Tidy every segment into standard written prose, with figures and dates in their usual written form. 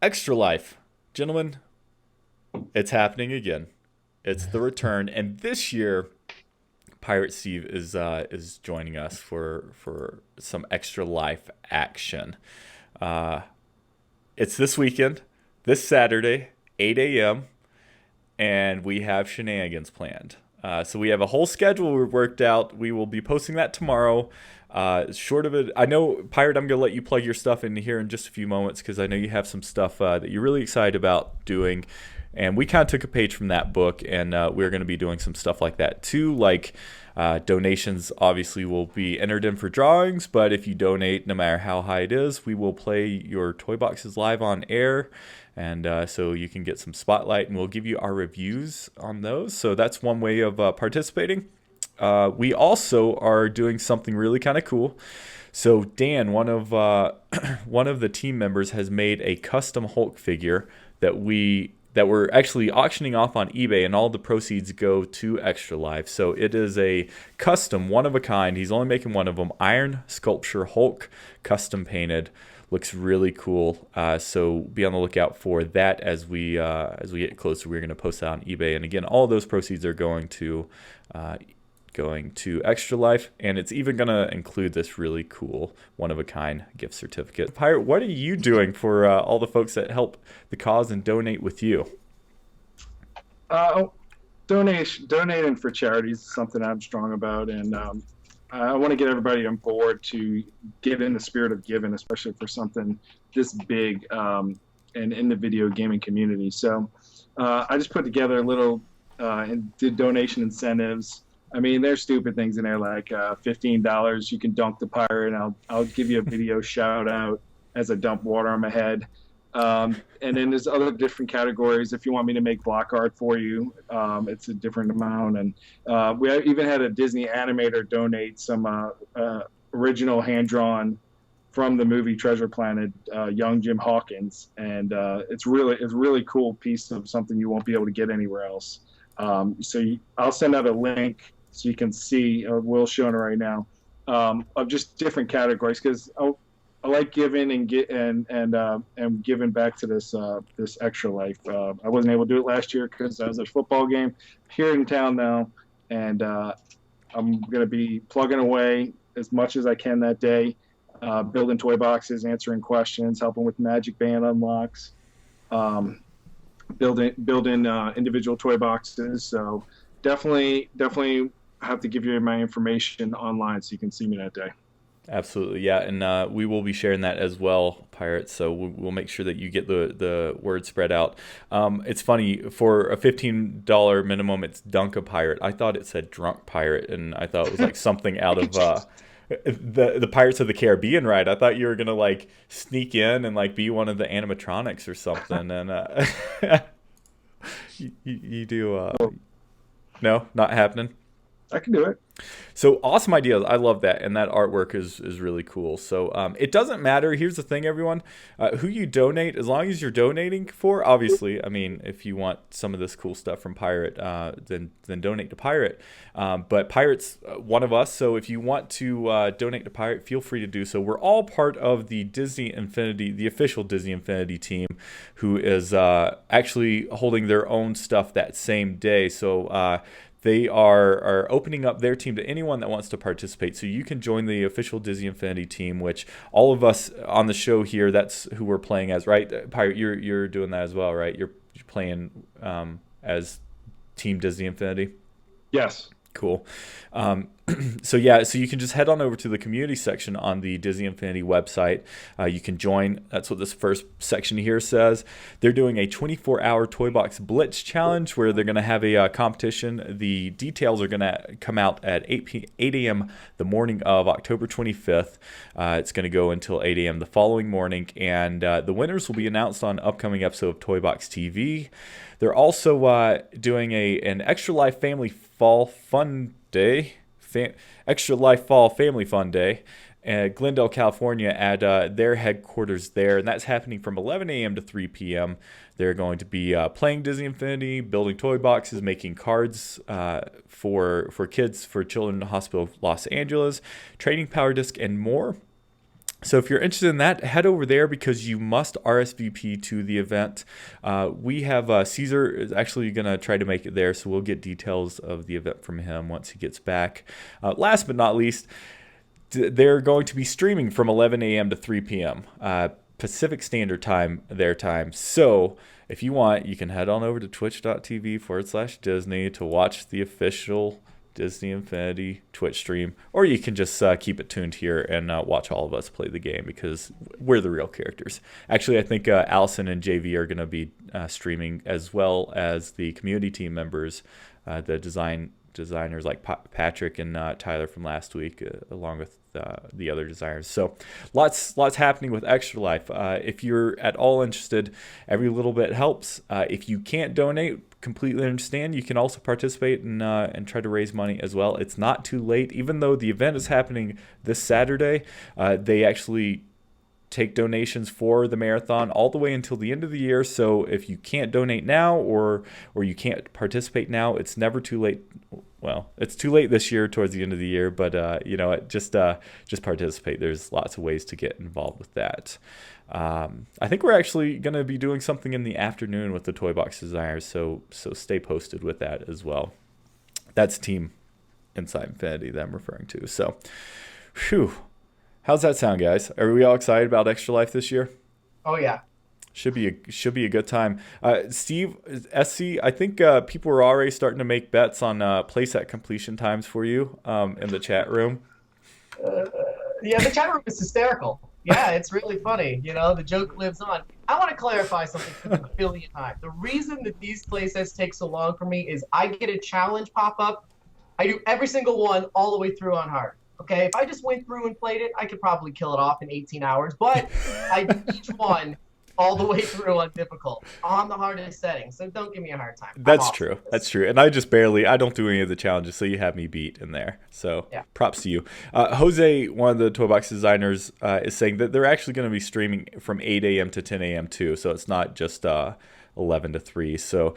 Extra Life, gentlemen, it's happening again. It's the return, and this year, Pirate Steve is joining us for some Extra Life action. Uh, it's this weekend, this Saturday, 8 a.m., and we have shenanigans planned. So we have a whole schedule we've worked out. We will be posting that tomorrow. Short of it, I know, Pirate, I'm going to let you plug your stuff in here in just a few moments because I know you have some stuff that you're really excited about doing. And we kind of took a page from that book, and we're going to be doing some stuff like that too. Like donations obviously will be entered in for drawings, but if you donate, no matter how high it is, we will play your toy boxes live on air. And so you can get some spotlight, and we'll give you our reviews on those. So that's one way of participating. We also are doing something really kind of cool. So Dan, one of the team members, has made a custom Hulk figure that we're actually auctioning off on eBay, and all the proceeds go to Extra Life. So it is a custom, one of a kind. He's only making one of them. Iron Sculpture Hulk, custom painted. Looks really cool. So be on the lookout for that as we get closer. We're going to post that on eBay, and again, all of those proceeds are going to Extra Life, and it's even going to include this really cool one-of-a-kind gift certificate. Pirate, what are you doing for all the folks that help the cause and donate with you? Uh, donating for charities is something I'm strong about, and I want to get everybody on board to get in the spirit of giving, especially for something this big and in the video gaming community. So I just put together a little and did donation incentives. I mean, there's stupid things in there like $15. You can dunk the pirate, and I'll give you a video shout out as I dump water on my head. And then there's other different categories. If you want me to make block art for you, it's a different amount. And we even had a Disney animator donate some original hand drawn from the movie Treasure Planet, young Jim Hawkins, and it's really cool piece of something you won't be able to get anywhere else. I'll send out a link so you can see. Will's showing it right now, of just different categories because I like giving and giving back to this Extra Life. I wasn't able to do it last year because I was at a football game here in town now, and I'm gonna be plugging away as much as I can that day, building toy boxes, answering questions, helping with Magic Band unlocks, um, building individual toy boxes. So definitely have to give you my information online so you can see me that day. Absolutely, yeah, and we will be sharing that as well, Pirates. So we'll make sure that you get the word spread out. It's funny, for a $15 minimum, it's Dunk a Pirate. I thought it said Drunk Pirate, and I thought it was like something out of the Pirates of the Caribbean ride. I thought you were gonna like sneak in and like be one of the animatronics or something. And you do So no, not happening. I can do it. So awesome ideas. I love that. And that artwork is really cool. So it doesn't matter. Here's the thing, everyone. Who you donate, as long as you're donating for, obviously, I mean, if you want some of this cool stuff from Pirate, then donate to Pirate. But Pirate's one of us. So if you want to donate to Pirate, feel free to do so. We're all part of the Disney Infinity, the official Disney Infinity team, who is actually holding their own stuff that same day. So they are opening up their team to anyone that wants to participate. So you can join the official Disney Infinity team, which all of us on the show here, that's who we're playing as, right? Pirate, you're doing that as well, right? You're playing as Team Disney Infinity. Yes. Cool. Um, so yeah, so you can just head on over to the community section on the Disney Infinity website. You can join. That's what this first section here says. They're doing a 24-hour Toy Box Blitz challenge where they're going to have a competition. The details are going to come out at 8 a.m. the morning of October 25th. It's going to go until 8 a.m. the following morning, and the winners will be announced on an upcoming episode of Toy Box TV. They're also doing an Extra Life Family Fall Fun Day, Extra Life Fall Family Fun Day, Glendale, California, at their headquarters there, and that's happening from 11 a.m. to 3 p.m. They're going to be playing Disney Infinity, building toy boxes, making cards for kids, for children in the hospital of Los Angeles, trading Power Disc, and more. So if you're interested in that, head over there because you must RSVP to the event. We have Caesar is actually going to try to make it there, so we'll get details of the event from him once he gets back. Last but not least, they're going to be streaming from 11 a.m. to 3 p.m. Pacific Standard Time, their time. So if you want, you can head on over to twitch.tv/Disney to watch the official Disney Infinity Twitch stream, or you can just keep it tuned here and watch all of us play the game because we're the real characters. Actually, I think Allison and JV are going to be streaming, as well as the community team members, the designers like Patrick and Tyler from last week, along with the other designers. So lots happening with Extra Life. If you're at all interested, every little bit helps. If you can't donate, completely understand. You can also participate and try to raise money as well. It's not too late. Even though the event is happening this Saturday, they actually take donations for the marathon all the way until the end of the year. So if you can't donate now or you can't participate now, it's never too late. Well, it's too late this year towards the end of the year, but just participate. There's lots of ways to get involved with that. I think we're actually going to be doing something in the afternoon with the Toy Box designers, so stay posted with that as well. That's Team Inside Infinity that I'm referring to. So, whew. How's that sound, guys? Are we all excited about Extra Life this year? Oh yeah. Should be a good time. Steve, SC, I think people are already starting to make bets on playset completion times for you in the chat room. Yeah, the chat room is hysterical. Yeah, it's really funny. The joke lives on. I want to clarify something for the billion times. The reason that these playsets take so long for me is I get a challenge pop up. I do every single one all the way through on hard. Okay, if I just went through and played it, I could probably kill it off in 18 hours. But I do each one all the way through on difficult, on the hardest setting. So don't give me a hard time. That's true. That's true. And I don't do any of the challenges, so you have me beat in there. So yeah. Props to you. Jose, one of the Toy Box designers, is saying that they're actually going to be streaming from 8 a.m. to 10 a.m. too. So it's not just 11 to 3. So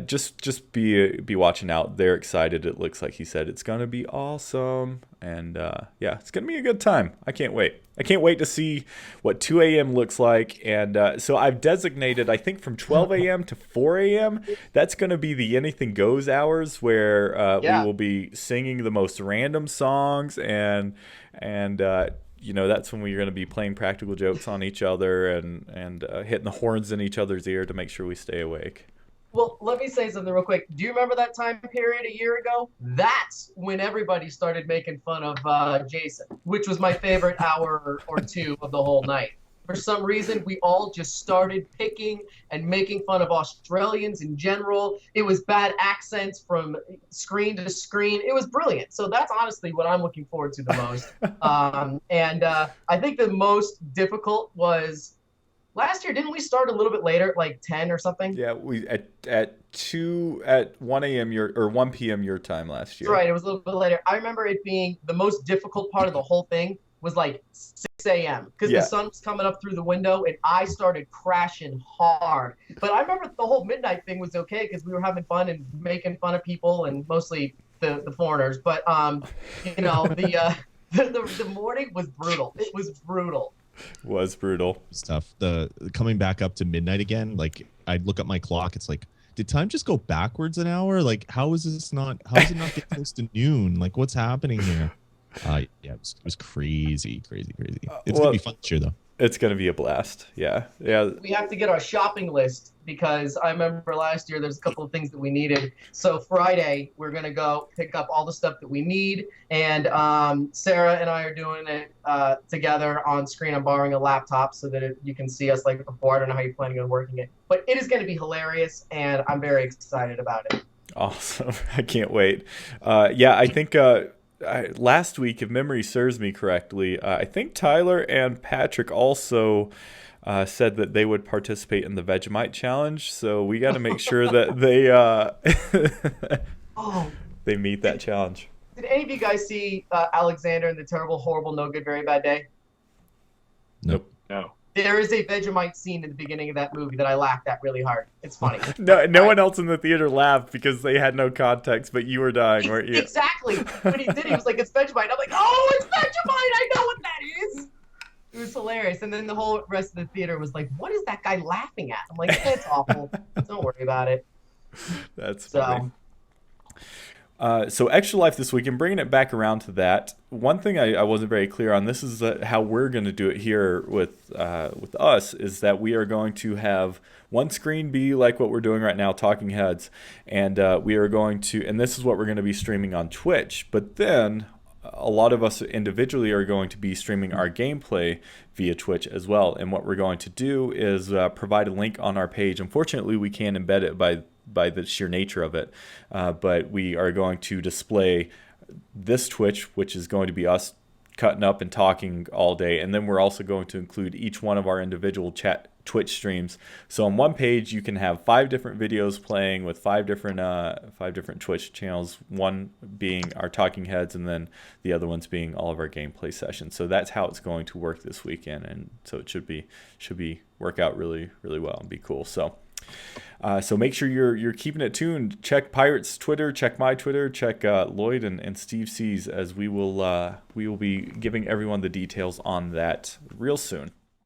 just be watching out. They're excited. It looks like he said it's going to be awesome. And yeah, it's going to be a good time. I can't wait. I can't wait to see what 2 a.m. looks like. And so I've designated, I think from 12 a.m. to 4 a.m., that's going to be the Anything Goes hours where we will be singing the most random songs and that's when we're going to be playing practical jokes on each other and hitting the horns in each other's ear to make sure we stay awake. Well, let me say something real quick. Do you remember that time period a year ago? That's when everybody started making fun of Jason, which was my favorite hour or two of the whole night. For some reason, we all just started picking and making fun of Australians in general. It was bad accents from screen to screen. It was brilliant. So that's honestly what I'm looking forward to the most. I think the most difficult was last year. Didn't we start a little bit later, like 10 or something? Yeah, we at 1 a.m. or 1 p.m. your time last year. Right, it was a little bit later. I remember it being the most difficult part of the whole thing was like 6 a.m. because the sun was coming up through the window and I started crashing hard. But I remember the whole midnight thing was okay because we were having fun and making fun of people and mostly the foreigners. But the morning was brutal. It was brutal. Was brutal stuff. The coming back up to midnight again, like I'd look at my clock, it's like, did time just go backwards an hour? Like how is it not get close to noon? Like what's happening here? It was crazy. It's gonna be fun this year though. It's gonna be a blast. Yeah. We have to get our shopping list because I remember last year there's a couple of things that we needed. So Friday we're gonna go pick up all the stuff that we need, and Sarah and I are doing it together on screen. I'm borrowing a laptop so that you can see us like before. I don't know how you're planning on working it, but it is going to be hilarious, and I'm very excited about it. Awesome! I can't wait. I think. Last week, if memory serves me correctly, I think Tyler and Patrick also said that they would participate in the Vegemite challenge. So we got to make sure that they meet that challenge. Did any of you guys see Alexander and the Terrible, Horrible, No Good, Very Bad Day? Nope. No. There is a Vegemite scene in the beginning of that movie that I laughed at really hard. It's funny. No one else in the theater laughed because they had no context, but you were dying, weren't you? Exactly. When he did, he was like, it's Vegemite. I'm like, oh, it's Vegemite. I know what that is. It was hilarious. And then the whole rest of the theater was like, what is that guy laughing at? I'm like, it's awful. Don't worry about it. That's funny. So, So Extra Life this week, and bringing it back around to that, one thing I wasn't very clear on, this is how we're going to do it here with us, is that we are going to have one screen be like what we're doing right now, Talking Heads, and we are going to, and this is what we're going to be streaming on Twitch, but then a lot of us individually are going to be streaming our gameplay via Twitch as well. And what we're going to do is provide a link on our page. Unfortunately, we can't embed it by the sheer nature of it, but we are going to display this Twitch, which is going to be us cutting up and talking all day, and then we're also going to include each one of our individual Twitch streams. So on one page you can have 5 different videos playing with 5 different Twitch channels, one being our Talking Heads and then the other ones being all of our gameplay sessions. So that's how it's going to work this weekend, and so it should be work out really well and be cool. So make sure you're keeping it tuned. Check Pirate's Twitter, check my Twitter, check Lloyd and Steve C's, as we will be giving everyone the details on that real soon.